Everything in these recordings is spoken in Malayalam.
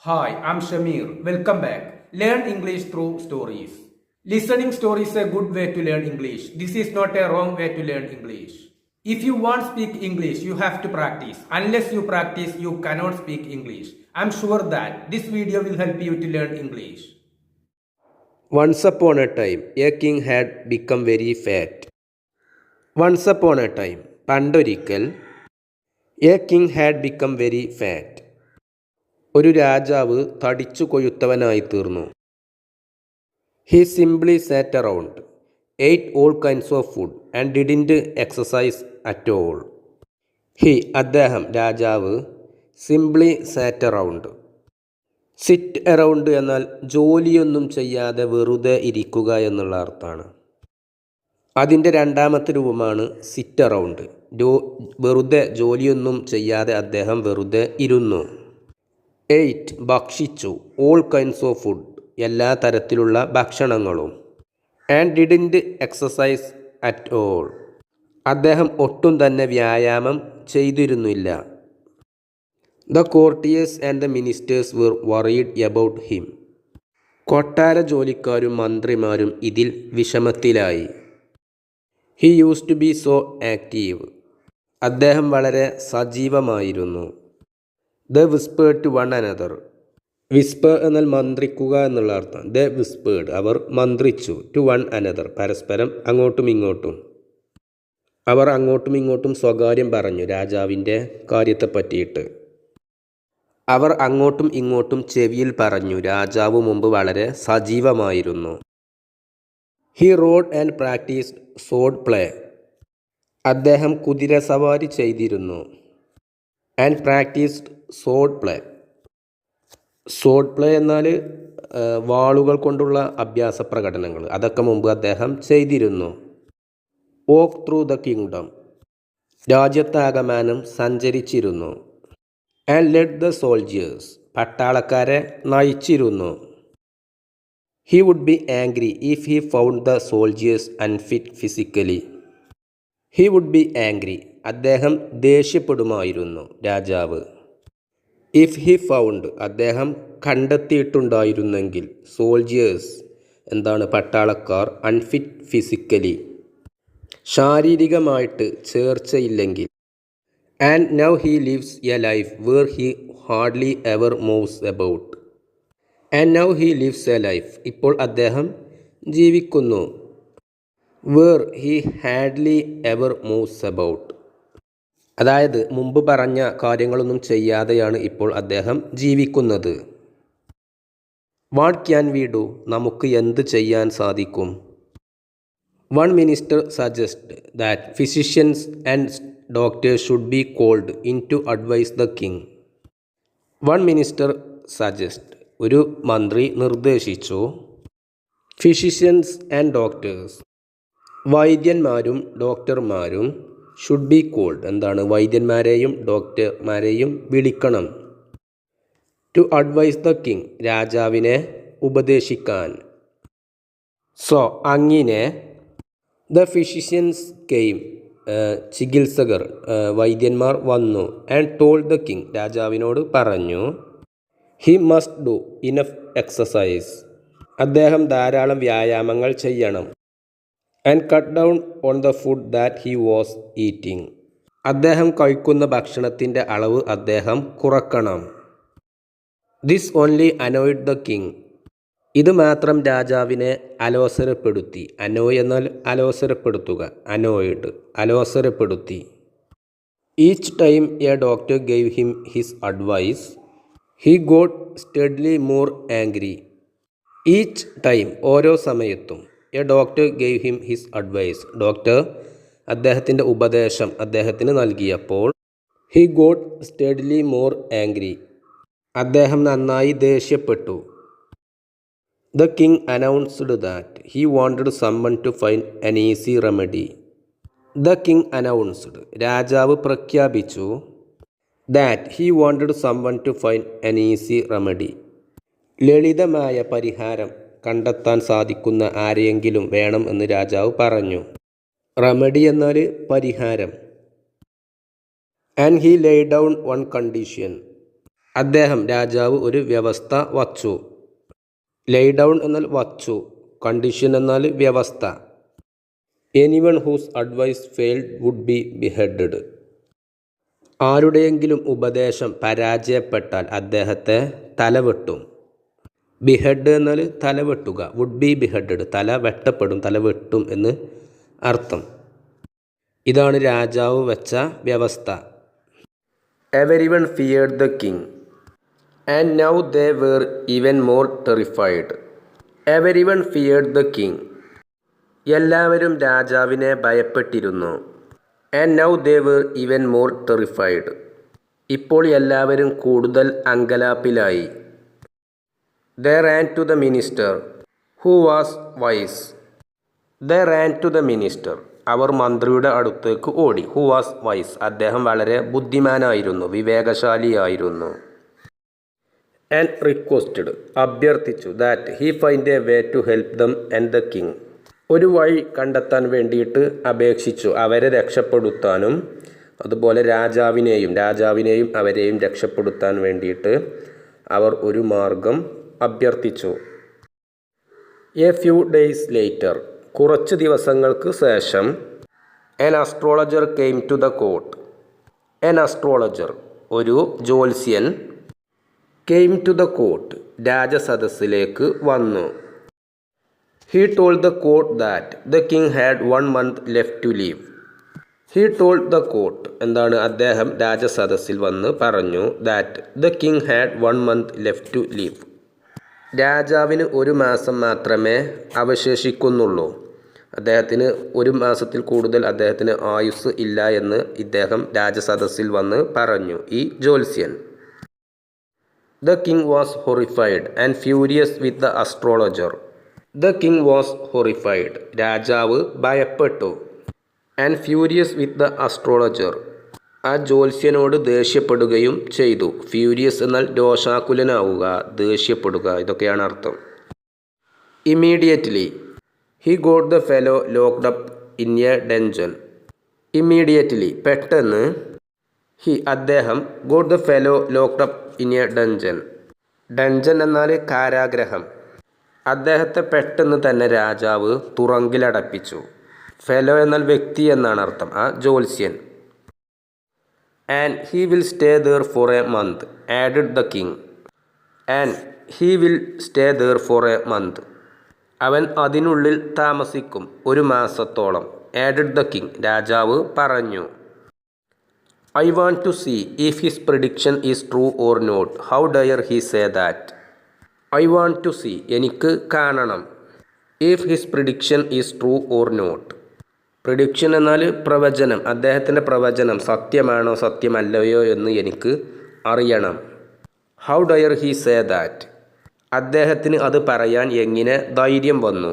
Hi, I'm Shamir. Welcome back. Learn English through stories. Listening stories is a good way to learn English. This is not a wrong way to learn English. If you want to speak English, you have to practice. Unless you practice, you cannot speak English. I'm sure that this video will help you to learn English. Once upon a time, a king had become very fat. Once upon a time, പണ്ടൊരിക്കൽ, a king had become very fat. ഒരു രാജാവ് തടിച്ചു കൊഴുത്തവനായി തീർന്നു. He simply sat around, ate all kinds of food and didn't exercise at all. അദ്ദേഹം രാജാവ് simply sat around. Sit around എന്നാൽ ജോലിയൊന്നും ചെയ്യാതെ വെറുതെ ഇരിക്കുക എന്നുള്ള അർത്ഥമാണ്. അതിൻ്റെ രണ്ടാമത്തെ രൂപമാണ് സിറ്റ് അറൗണ്ട്. വെറുതെ ജോലിയൊന്നും ചെയ്യാതെ അദ്ദേഹം വെറുതെ ഇരുന്നു. എയ്റ്റ് ഭക്ഷിച്ചു, ഓൾ കൈൻഡ്സ് ഓഫ് ഫുഡ് എല്ലാ തരത്തിലുള്ള ഭക്ഷണങ്ങളും. And didn't exercise at all അദ്ദേഹം ഒട്ടും തന്നെ വ്യായാമം ചെയ്തിരുന്നില്ല. The courtiers and the ministers were worried about him. കൊട്ടാര ജോലിക്കാരും മന്ത്രിമാരും ഇതിൽ വിഷമത്തിലായി. He used to be so active. അദ്ദേഹം വളരെ സജീവമായിരുന്നു. They whispered to one another. Whisper എന്നാൽ മന്ത്രിക്കുക എന്നുള്ള അർത്ഥം. They whispered അവർ മന്ത്രിച്ചു. To one another പരസ്പരം അങ്ങോട്ടും ഇങ്ങോട്ടും. അവർ അങ്ങോട്ടും ഇങ്ങോട്ടും സ്വകാര്യം പറഞ്ഞു രാജാവിൻ്റെ കാര്യത്തെ പറ്റിയിട്ട്. അവർ അങ്ങോട്ടും ഇങ്ങോട്ടും ചെവിയിൽ പറഞ്ഞു. രാജാവ് മുമ്പ് വളരെ സജീവമായിരുന്നു. He rode and practised sword play അദ്ദേഹം കുതിരസവാരി ചെയ്തിരുന്നു. And practised sword play sword play എന്നാൽ വാളുകൾ കൊണ്ടുള്ള അഭ്യാസ പ്രകടനങ്ങൾ, അതൊക്കെ മുമ്പ് അദ്ദേഹം ചെയ്തിരുന്നു. വോക്ക് ത്രൂ ദ കിങ്ഡം രാജ്യത്താകമാനം സഞ്ചരിച്ചിരുന്നു. ആൻഡ് ലെഡ് ദ സോൾജിയേഴ്സ് പട്ടാളക്കാരെ നയിച്ചിരുന്നു. He would be angry if he found the soldiers unfit physically. He would be angry അദ്ദേഹം ദേഷ്യപ്പെടുമായിരുന്നു രാജാവ്. ഇഫ് ഹി ഫൗണ്ട് അദ്ദേഹം കണ്ടെത്തിയിട്ടുണ്ടായിരുന്നെങ്കിൽ, സോൾജിയേഴ്സ് എന്താണ് പട്ടാളക്കാർ, അൺഫിറ്റ് ഫിസിക്കലി ശാരീരികമായിട്ട് ചേർച്ചയില്ലെങ്കിൽ. And now he lives a life where he hardly ever moves about. And now he lives a life ഇപ്പോൾ അദ്ദേഹം ജീവിക്കുന്നു. Where he hardly ever moves about അതായത് മുമ്പ് പറഞ്ഞ കാര്യങ്ങളൊന്നും ചെയ്യാതെയാണ് ഇപ്പോൾ അദ്ദേഹം ജീവിക്കുന്നത്. What can we do നമുക്ക് എന്ത് ചെയ്യാൻ സാധിക്കും? One minister suggests that physicians and doctors should be called in to advise the king. One minister suggests ഒരു മന്ത്രി നിർദ്ദേശിച്ചു. ഫിസിഷ്യൻസ് ആൻഡ് ഡോക്ടേഴ്സ് വൈദ്യന്മാരും ഡോക്ടർമാരും ഷുഡ് ബി കോൾഡ് എന്താണ് വൈദ്യന്മാരെയും ഡോക്ടർമാരെയും വിളിക്കണം. ടു അഡ്വൈസ് ദ കിങ് രാജാവിനെ ഉപദേശിക്കാൻ. സോ അങ്ങനെ ദ ഫിസിഷ്യൻസ് കെയിം ചികിത്സകർ വൈദ്യന്മാർ വന്നു. ആൻഡ് ടോൾഡ് ദ കിങ് രാജാവിനോട് പറഞ്ഞു. He must do enough exercise അദ്ദേഹം ധാരാളം വ്യായാമങ്ങൾ ചെയ്യണം. And cut down on the food that he was eating അദ്ദേഹം കഴിക്കുന്ന ഭക്ഷണത്തിൻ്റെ അളവ് അദ്ദേഹം കുറക്കണം. This only annoyed the king ഇത് മാത്രം രാജാവിനെ അലോസരപ്പെടുത്തി. അനോയ് എന്നാൽ അലോസരപ്പെടുത്തുക, അനോയ്ഡ് അലോസരപ്പെടുത്തി. Each time a doctor gave him his advice he got steadily more angry. Each time ഓരോ സമയത്തും, a doctor gave him his advice doctor അദ്ദേഹത്തിൻ്റെ ഉപദേശം അദ്ദേഹത്തിന് നൽകിയപ്പോൾ, he got steadily more angry അദ്ദേഹം നന്നായി ദേഷ്യപ്പെട്ടു. The king announced that he wanted someone to find an easy remedy. The king announced രാജാവ് പ്രഖ്യാപിച്ചു. That he wanted someone to find an easy remedy ലളിതമായ പരിഹാരം കണ്ടെത്താൻ സാധിക്കുന്ന ആരെയെങ്കിലും വേണം എന്ന് രാജാവ് പറഞ്ഞു. റെമഡി എന്നാൽ പരിഹാരം. And he laid down one condition അദ്ദേഹം രാജാവ് ഒരു വ്യവസ്ഥ വച്ചു. ലേ ഡൗൺ എന്നാൽ വച്ചു, കണ്ടീഷൻ എന്നാൽ വ്യവസ്ഥ. Anyone whose advice failed would be beheaded. ആരുടെയെങ്കിലും ഉപദേശം പരാജയപ്പെട്ടാൽ അദ്ദേഹത്തെ തലവെട്ടും. ബിഹെഡ് എന്നാൽ തലവെട്ടുക, വുഡ് ബി ബിഹെഡഡ് തല വെട്ടപ്പെടും, തലവെട്ടും എന്ന് അർത്ഥം. ഇതാണ് രാജാവ് വെച്ച വ്യവസ്ഥ. Everyone feared the king and now they were even more terrified. Everyone feared the king. എല്ലാവരും രാജാവിനെ ഭയപ്പെട്ടിരുന്നു. And now they were even more terrified. ഇപ്പോൾ എല്ലാവരും കൂടുതൽ അങ്കലാപ്പിലായി. They ran to the minister who was wise. They ran to the minister. അവർ മന്ത്രിയുടെ അടുത്തേക്ക് ഓടി. Who was wise. അദ്ദേഹം വളരെ ബുദ്ധിമാനായിരുന്നു, വിവേകശാലിയായിരുന്നു. And requested. അഭ്യർത്ഥിച്ചു. That he find a way to help them and the king. ഒരു വഴി കണ്ടെത്താൻ വേണ്ടിയിട്ട് അപേക്ഷിച്ചു, അവരെ രക്ഷപ്പെടുത്താനും അതുപോലെ രാജാവിനെയും അവരെയും രക്ഷപ്പെടുത്താൻ വേണ്ടിയിട്ട് അവർ ഒരു മാർഗം അഭ്യർത്ഥിച്ചു. A few days later. കുറച്ച് ദിവസങ്ങൾക്ക് ശേഷം an astrologer came to the court. an astrologer ഒരു ജ്യോത്സ്യൻ came to the court രാജസദസ്സിലേക്ക് വന്നു. he told the court that the king had 1 month left to live. he told the court എന്താണ്, അദ്ദേഹം രാജസദസ്സിൽ വന്ന് പറഞ്ഞു that the king had 1 month left to live. രാജാവിന് 1 മാസം മാത്രമേ അവശേഷിക്കുന്നുള്ളൂ. അദ്ദേഹത്തിന് 1 മാസത്തിൽ കൂടുതൽ അദ്ദേഹത്തിന് ആയുസ് ഇല്ല എന്ന് ഇദ്ദേഹം രാജസദസ്സിൽ വന്ന് പറഞ്ഞു, ഈ ജ്യോത്സ്യൻ. The king was horrified and furious with the astrologer. The king was horrified. രാജാവ് ഭയപ്പെട്ടു. And furious with the astrologer. ആ ജ്യോത്സ്യനോട് ദേഷ്യപ്പെടുകയും ചെയ്തു. ഫ്യൂരിയസ് എന്നാൽ രോഷാകുലനാവുക, ദേഷ്യപ്പെടുക, ഇതൊക്കെയാണ് അർത്ഥം. Immediately he got the fellow locked up in a dungeon. Immediately പെട്ടെന്ന് അദ്ദേഹം got the fellow locked up in a dungeon. ഡഞ്ചൻ എന്നാൽ കാരാഗ്രഹം. അദ്ദേഹത്തെ പെട്ടെന്ന് തന്നെ രാജാവ് തുറങ്കിലടപ്പിച്ചു. ഫെലോ എന്നാൽ വ്യക്തി എന്നാണ് അർത്ഥം, ആ ജ്യോത്സ്യൻ. And he will stay there for a month, added the king. And he will stay there for a month. അവൻ അതിനുള്ളിൽ താമസിക്കും 1 മാസത്തോളം. added the king രാജാവ് പറഞ്ഞു. I want to see if his prediction is true or not. How dare he say that? I want to see എനിക്ക് കാണണം. if his prediction is true or not. prediction എന്നാൽ പ്രവചനം. അദ്ദേഹത്തിൻ്റെ പ്രവചനം സത്യമാണോ സത്യമല്ലയോ എന്ന് എനിക്ക് അറിയണം. How dare he say that? അദ്ദേഹത്തിന് അത് പറയാൻ എങ്ങനെ ധൈര്യം വന്നു?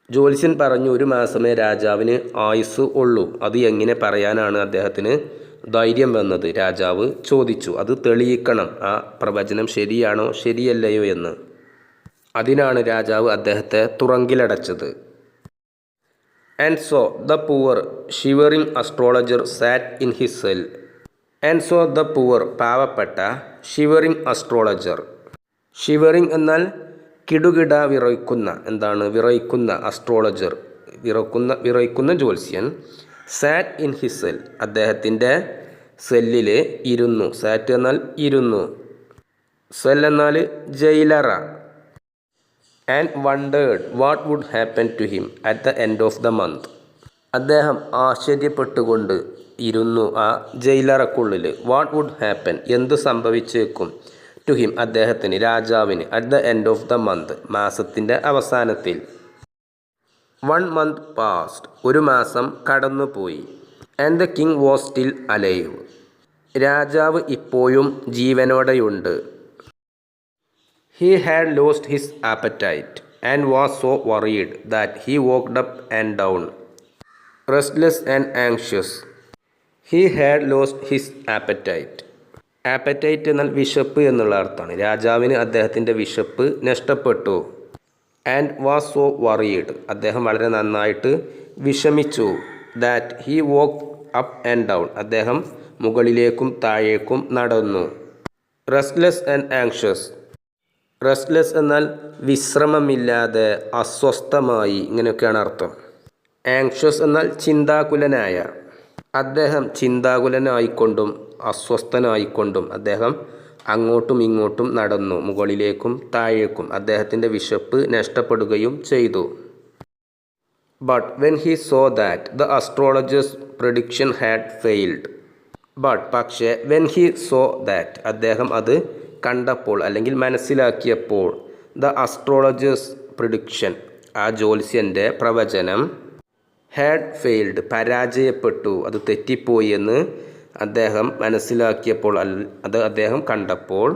ജ്യോത്സ്യൻ പറഞ്ഞു 1 മാസമേ രാജാവിന് ആയുസ് ഉള്ളൂ. അത് എങ്ങനെ പറയാനാണ് അദ്ദേഹത്തിന് ധൈര്യം വന്നത്? രാജാവ് ചോദിച്ചു. അത് തെളിയിക്കണം, ആ പ്രവചനം ശരിയാണോ ശരിയല്ലയോ എന്ന്. അതിനാണ് രാജാവ് അദ്ദേഹത്തെ തുറങ്കിലടച്ചത്. And so the poor shivering astrologer sat in his cell. And so the poor പാവപ്പെട്ട shivering astrologer. ഷിവറിങ് എന്നാൽ കിടുകിട വിറയ്ക്കുന്ന, എന്താണ് വിറയ്ക്കുന്ന, അസ്ട്രോളജർ വിറയ്ക്കുന്ന ജ്യോത്സ്യൻ. സാറ്റ് ഇൻ ഹിസ് സെൽ അദ്ദേഹത്തിൻ്റെ സെല്ലിൽ ഇരുന്നു. സാറ്റ് എന്നാൽ ഇരുന്നു, സെൽ എന്നാൽ ജയിലറ. And wondered what would happen to him at the end of the month. അദ്ദേഹം ആശ്ചര്യപ്പെട്ടുകൊണ്ട് ഇരുന്നു ആ ജയിലറക്കുള്ളിൽ. വാട്ട് വുഡ് ഹാപ്പൻ എന്തു സംഭവിച്ചേക്കും, ടു ഹിം അദ്ദേഹത്തിന്, രാജാവിന്, at the end of the month മാസത്തിൻ്റെ അവസാനത്തിൽ. 1 month passed 1 മാസം കടന്നുപോയി. And the king was still alive രാജാവ് ഇപ്പോഴും ജീവനോടെയുണ്ട്. He had lost his appetite and was so worried that he walked up and down restless and anxious. He had lost his appetite. Appetite എന്നാൽ വിശപ്പ് എന്നുള്ള അർത്ഥമാണ്. രാജാവിന് അദ്ദേഹത്തിൻ്റെ വിശപ്പ് നഷ്ടപ്പെട്ടു. ആൻഡ് വാസ് സോ വറീഡ് അദ്ദേഹം വളരെ നന്നായിട്ട് വിഷമിച്ചു. That he walk up and down അദ്ദേഹം മുകളിലേക്കും താഴേക്കും നടന്നു. Restless and anxious. റെസ്റ്റ്ലെസ് എന്നാൽ വിശ്രമമില്ലാതെ, അസ്വസ്ഥമായി, ഇങ്ങനെയൊക്കെയാണ് അർത്ഥം. ആങ്ഷ്യസ് എന്നാൽ ചിന്താകുലനായ. അദ്ദേഹം ചിന്താകുലനായിക്കൊണ്ടും അസ്വസ്ഥനായിക്കൊണ്ടും അദ്ദേഹം അങ്ങോട്ടും ഇങ്ങോട്ടും നടന്നു, മുകളിലേക്കും താഴേക്കും. അദ്ദേഹത്തിൻ്റെ വിശപ്പ് നഷ്ടപ്പെടുകയും ചെയ്തു. But when he so that the astrologer's prediction had failed. പക്ഷേ വെൻ ഹി സോ ദാറ്റ് അദ്ദേഹം അത് കണ്ടപ്പോൾ അല്ലെങ്കിൽ മനസ്സിലാക്കിയപ്പോൾ, ദ അസ്ട്രോളജേഴ്സ് പ്രഡിക്ഷൻ ആ ജ്യോത്സ്യൻ്റെ പ്രവചനം, ഹാഡ് ഫെയിൽഡ് പരാജയപ്പെട്ടു, അത് തെറ്റിപ്പോയി എന്ന് അദ്ദേഹം മനസ്സിലാക്കിയപ്പോൾ, അത് അദ്ദേഹം കണ്ടപ്പോൾ,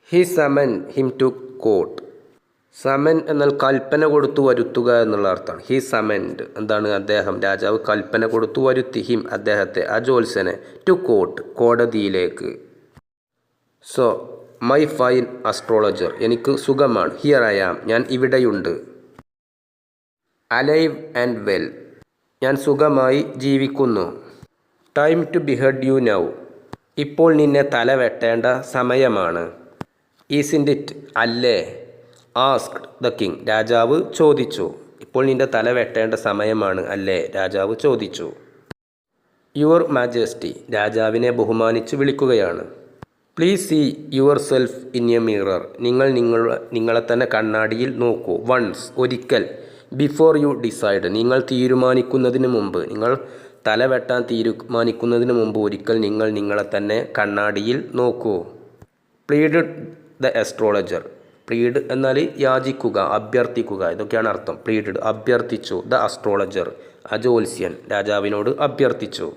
he summon him to court. Summon എന്നാൽ കൽപ്പന കൊടുത്തു വരുത്തുക എന്നുള്ള അർത്ഥമാണ്. ഹി സമൻഡ് എന്താണ്, അദ്ദേഹം രാജാവ് കൽപ്പന കൊടുത്തു വരുത്തി, ഹിം അദ്ദേഹത്തെ, ആ ജ്യോത്സ്യനെ, ടു കോർട്ട് കോടതിയിലേക്ക്. സോ മൈ ഫൈൻ അസ്ട്രോളജർ എനിക്ക് സുഖമാണ്, ഹിയർ ഐ ആം ഞാൻ ഇവിടെയുണ്ട്, അലൈവ് ആൻഡ് വെൽ ഞാൻ സുഖമായി ജീവിക്കുന്നു, time to behead you now ഇപ്പോൾ നിന്നെ തല വെട്ടേണ്ട സമയമാണ്, ഈസിൻറ്റ് ഇറ്റ് അല്ലേ, ആസ്ക്ഡ് ദ കിങ് രാജാവ് ചോദിച്ചു, ഇപ്പോൾ നിന്റെ തല വെട്ടേണ്ട സമയമാണ് അല്ലേ, രാജാവ് ചോദിച്ചു. യുവർ മാജസ്റ്റി രാജാവിനെ ബഹുമാനിച്ച് വിളിക്കുകയാണ്. Please see yourself in a mirror നിങ്ങളെ തന്നെ കണ്ണാടിയിൽ നോക്കൂ. വൺസ് ഒരിക്കൽ, ബിഫോർ യു ഡിസൈഡ് നിങ്ങൾ തീരുമാനിക്കുന്നതിന് മുമ്പ്, നിങ്ങൾ തല വെട്ടാൻ തീരുമാനിക്കുന്നതിന് മുമ്പ് ഒരിക്കൽ നിങ്ങൾ നിങ്ങളെ തന്നെ കണ്ണാടിയിൽ നോക്കൂ. Plead the astrologer. പ്ലീഡ് എന്നാൽ യാചിക്കുക, അഭ്യർത്ഥിക്കുക, ഇതൊക്കെയാണ് അർത്ഥം. പ്ലീഡ് അഭ്യർത്ഥിച്ചു. ദ അസ്ട്രോളജർ ആ ജ്യോത്സ്യൻ രാജാവിനോട് അഭ്യർത്ഥിച്ചു.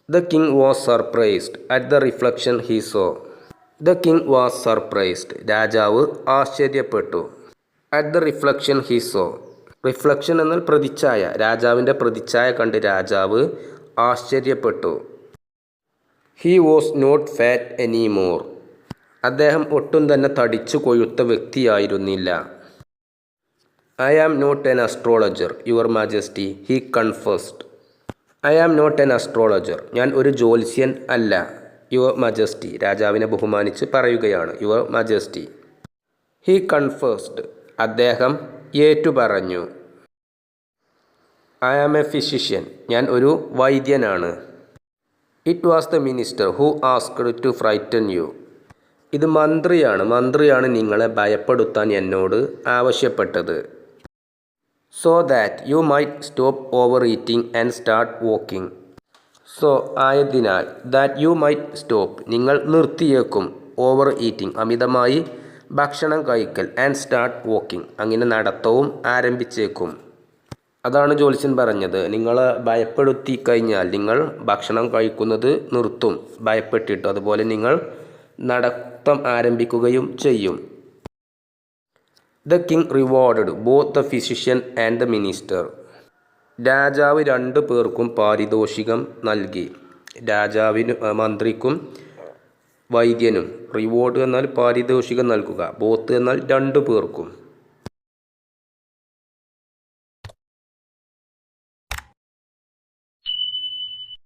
The king was surprised at the reflection he saw. The king was surprised രാജാവ് ആശ്ചര്യപ്പെട്ടു. At the reflection he saw. Reflection എന്നാൽ പ്രതിച്ഛായ. രാജാവിൻ്റെ പ്രതിച്ഛായ കണ്ട് രാജാവ് ആശ്ചര്യപ്പെട്ടു. He was not fat any more. അദ്ദേഹം ഒട്ടും തന്നെ തടിച്ചു കൊഴുത്ത വ്യക്തിയായിരുന്നില്ല. I am not an astrologer your majesty he confessed. I am not an astrologer ഞാൻ ഒരു ജ്യോത്സ്യൻ അല്ല. യുവർ മാജസ്റ്റി രാജാവിനെ ബഹുമാനിച്ച് പറയുകയാണ്. Your majesty. ഹി കൺഫസ്ഡ് അദ്ദേഹം ഏറ്റുപറഞ്ഞു. ഐ ആം എ ഫിസിഷ്യൻ ഞാൻ ഒരു വൈദ്യനാണ്. It was the minister who asked to frighten you. ഇത് മന്ത്രിയാണ് നിങ്ങളെ ഭയപ്പെടുത്താൻ എന്നോട് ആവശ്യപ്പെട്ടത്. So that you might stop overeating and start walking. So ആയതിനാൽ, ദാറ്റ് യു മൈറ്റ് സ്റ്റോപ്പ് നിങ്ങൾ നിർത്തിയേക്കും, ഓവർ ഈറ്റിംഗ് അമിതമായി ഭക്ഷണം കഴിക്കൽ, ആൻഡ് സ്റ്റാർട്ട് വാക്കിംഗ് അങ്ങനെ നടത്തവും ആരംഭിച്ചേക്കും. അതാണ് ജ്യോത്സ്യൻ പറഞ്ഞത്. നിങ്ങളെ ഭയപ്പെടുത്തി കഴിഞ്ഞാൽ നിങ്ങൾ ഭക്ഷണം കഴിക്കുന്നത് നിർത്തും ഭയപ്പെട്ടിട്ട്. അതുപോലെ നിങ്ങൾ നടത്തം ആരംഭിക്കുകയും ചെയ്യും. The king rewarded both the physician and the minister. രാജാവ് രണ്ടു പേർക്കും പാരിതോഷികം നൽകി. രാജാവിന്, മന്ത്രിക്കും വൈദ്യനും. റിവാർഡ് എന്നാൽ പാരിതോഷികം നൽകുക. ബോത്ത് എന്നാൽ രണ്ടു പേർക്കും.